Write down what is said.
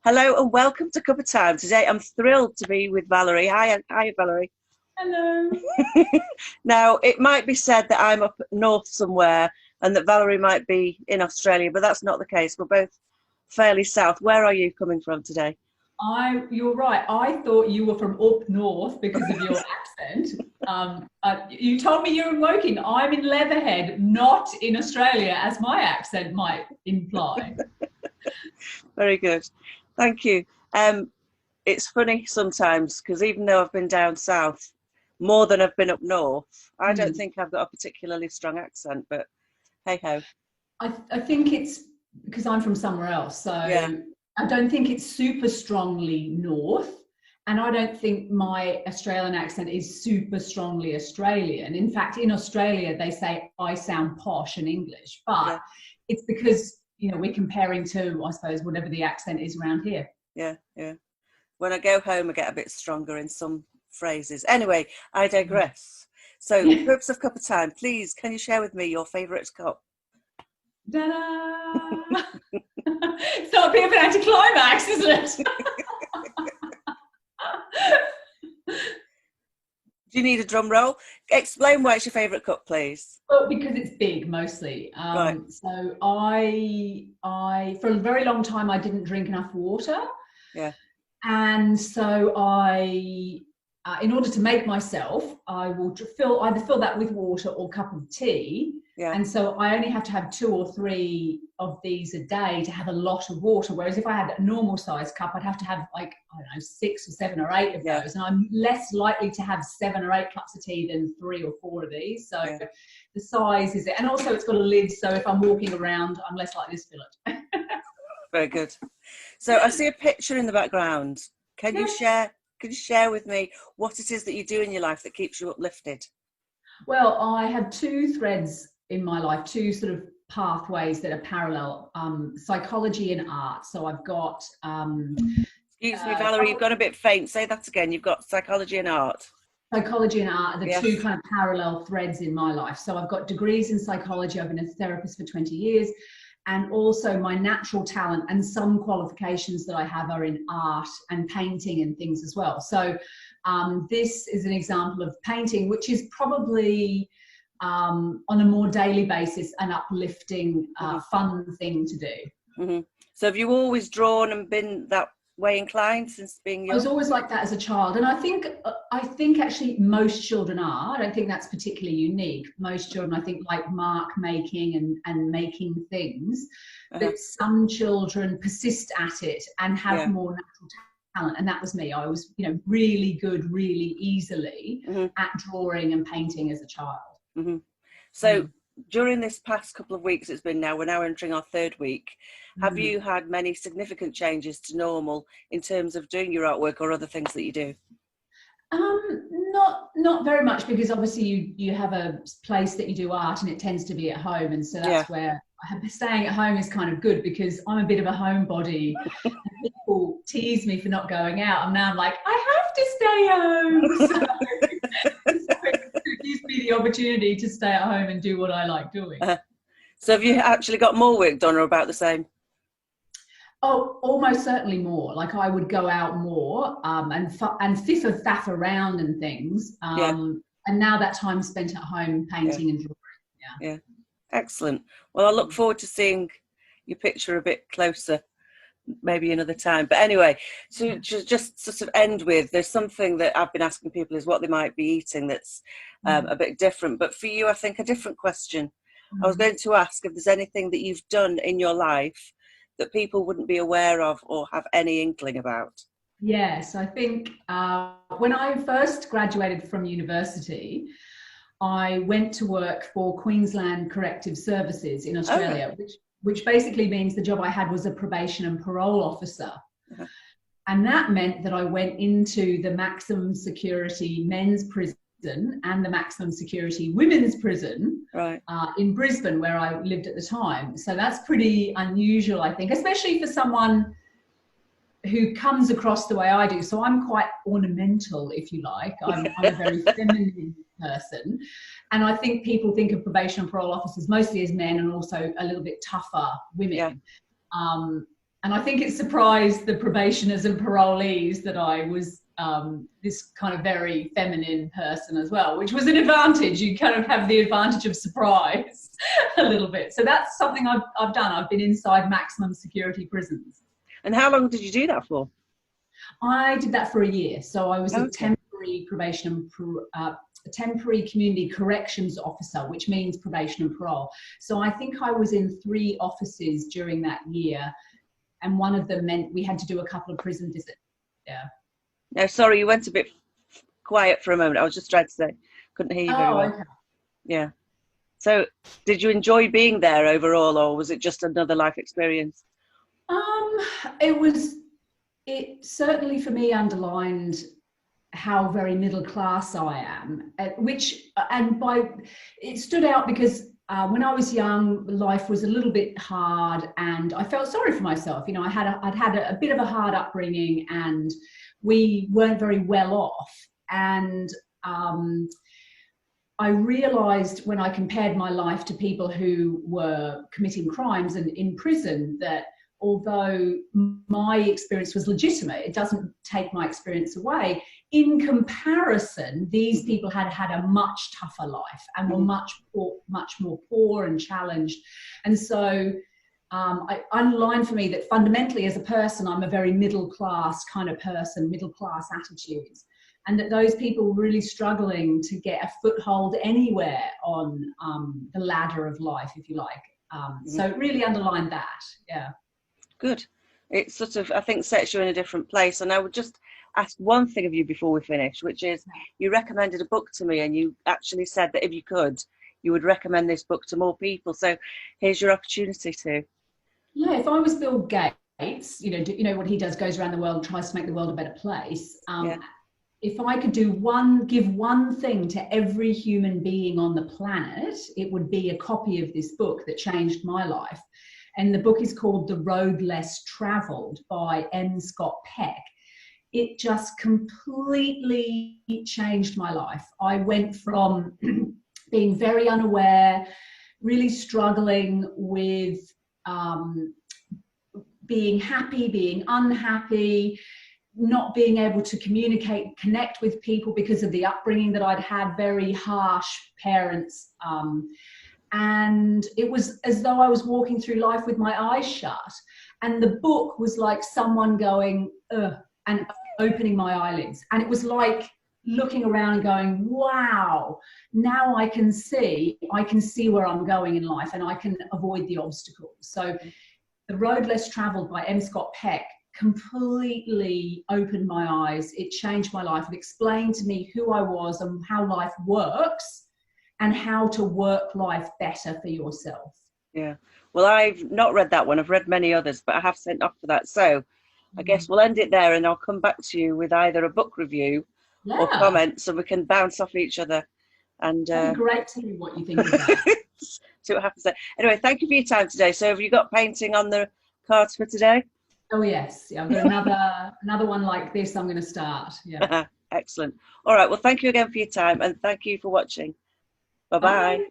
Hello and welcome to Cuppa Time. Today I'm thrilled to be with Valerie. Hi, Valerie. Hello. Now, it might be said that I'm up north somewhere and that Valerie might be in Australia, but that's not the case. We're both fairly south. Where are you coming from today? You're right. I thought you were from up north because of your accent. You told me you're in Woking. I'm in Leatherhead, not in Australia, as my accent might imply. Very good. Thank you. It's funny sometimes because even though I've been down south more than I've been up north, I don't think I've got a particularly strong accent, but hey ho. I think it's because I'm from somewhere else. So Yeah. I don't think it's super strongly north. And I don't think my Australian accent is super strongly Australian. In fact, in Australia, they say I sound posh in English, but it's because, we're comparing to, I suppose, whatever the accent is around here. Yeah. When I go home, I get a bit stronger in some phrases. Anyway, I digress. So, for the purpose of Cuppa Time, please, can you share with me your favourite cup? Ta-da! It's not a bit of an anticlimax, isn't it? Do you need a drum roll? Explain why it's your favourite cup, please. Well, because it's big, mostly. Right. So I, for a very long time, I didn't drink enough water. Yeah. And so in order to make myself, I will either fill that with water or a cup of tea. Yeah. And so I only have to have 2 or 3 of these a day to have a lot of water. Whereas if I had a normal size cup, I'd have to have 6 or 7 or 8 of those. And I'm less likely to have 7 or 8 cups of tea than 3 or 4 of these. So the size is it. And also it's got a lid. So if I'm walking around, I'm less likely to spill it. Very good. So I see a picture in the background. Can you share with me what it is that you do in your life that keeps you uplifted? Well, I have 2 threads in my life, 2 sort of pathways that are parallel, psychology and art. So I've got... Excuse me, Valerie, you've got a bit faint. Say that again. You've got psychology and art. Psychology and art are the 2 kind of parallel threads in my life. So I've got degrees in psychology. I've been a therapist for 20 years. And also my natural talent and some qualifications that I have are in art and painting and things as well. So this is an example of painting, which is probably on a more daily basis an uplifting, fun thing to do. So have you always drawn and been that way inclined since being young? I was always like that as a child, and I think actually most children are. I don't think that's particularly unique. Most children, I think, like mark making and making things, but some children persist at it and have more natural talent, and that was me. I was, really good, really easily at drawing and painting as a child. So during this past couple of weeks we're now entering our 3rd week. Have you had many significant changes to normal in terms of doing your artwork or other things that you do? Not very much, because obviously you have a place that you do art and it tends to be at home, and so that's where staying at home is kind of good, because I'm a bit of a homebody. People tease me for not going out, and now I'm like, I have to stay home. So it gives me the opportunity to stay at home and do what I like doing. So have you actually got more work done or about the same? Oh, almost certainly more. Like I would go out more and fiff and faff around and things. And now that time spent at home painting and drawing. Yeah. Excellent. Well, I look forward to seeing your picture a bit closer, maybe another time. But anyway, so just sort of end with, there's something that I've been asking people is what they might be eating that's a bit different. But for you, I think a different question. I was going to ask if there's anything that you've done in your life that people wouldn't be aware of or have any inkling about. Yes, I think when I first graduated from university, I went to work for Queensland Corrective Services in Australia, which basically means the job I had was a probation and parole officer. And that meant that I went into the maximum security men's prison and the maximum security women's prison in Brisbane, where I lived at the time. So that's pretty unusual, I think, especially for someone who comes across the way I do. So I'm quite ornamental, if you like. I'm a very feminine person. And I think people think of probation and parole officers mostly as men and also a little bit tougher women. And I think it surprised the probationers and parolees that I was this kind of very feminine person as well, which was an advantage. You kind of have the advantage of surprise a little bit. So that's something I've done. I've been inside maximum security prisons. And how long did you do that for? I did that for a year. So I was a Okay. temporary probation and a temporary community corrections officer, which means probation and parole. So I think I was in 3 offices during that year, and one of them meant we had to do a couple of prison visits. Yeah. No, sorry, you went a bit quiet for a moment. I was just trying to say, couldn't hear you very well. Okay. Yeah. So did you enjoy being there overall, or was it just another life experience? It certainly for me underlined how very middle class I am, it stood out because when I was young, life was a little bit hard, and I felt sorry for myself. You know, I'd had a bit of a hard upbringing, and we weren't very well off. And I realized when I compared my life to people who were committing crimes and in prison that although my experience was legitimate, it doesn't take my experience away. In comparison, these people had had a much tougher life and were much more poor and challenged. And so I underlined for me that fundamentally as a person, I'm a very middle class kind of person, middle class attitudes. And that those people were really struggling to get a foothold anywhere on the ladder of life, if you like. So it really underlined that, yeah. Good. It sort of, I think, sets you in a different place. And I would just ask one thing of you before we finish, which is you recommended a book to me, and you actually said that if you could, you would recommend this book to more people. So here's your opportunity to. Yeah, if I was Bill Gates, you know what he does, goes around the world and tries to make the world a better place. If I could give one thing to every human being on the planet, it would be a copy of this book that changed my life. And the book is called The Road Less Traveled by M. Scott Peck. It just completely changed my life. I went from being very unaware, really struggling with being happy, being unhappy, not being able to communicate, connect with people because of the upbringing that I'd had, very harsh parents. And it was as though I was walking through life with my eyes shut. And the book was like someone going, ugh, and opening my eyelids. And it was like looking around and going, wow, now I can see where I'm going in life, and I can avoid the obstacles. So The Road Less Traveled by M. Scott Peck completely opened my eyes. It changed my life. It explained to me who I was and how life works and how to work life better for yourself. Yeah. Well, I've not read that one. I've read many others, but I have sent off for that. So I guess we'll end it there, and I'll come back to you with either a book review or comments, so we can bounce off each other. And it'd be great to hear what you think of that. See what happens there. Anyway, thank you for your time today. So have you got painting on the cards for today? Oh yes, yeah, I've got another one like this I'm going to start. Yeah. Excellent. All right. Well, thank you again for your time, and thank you for watching. Bye-bye. Bye.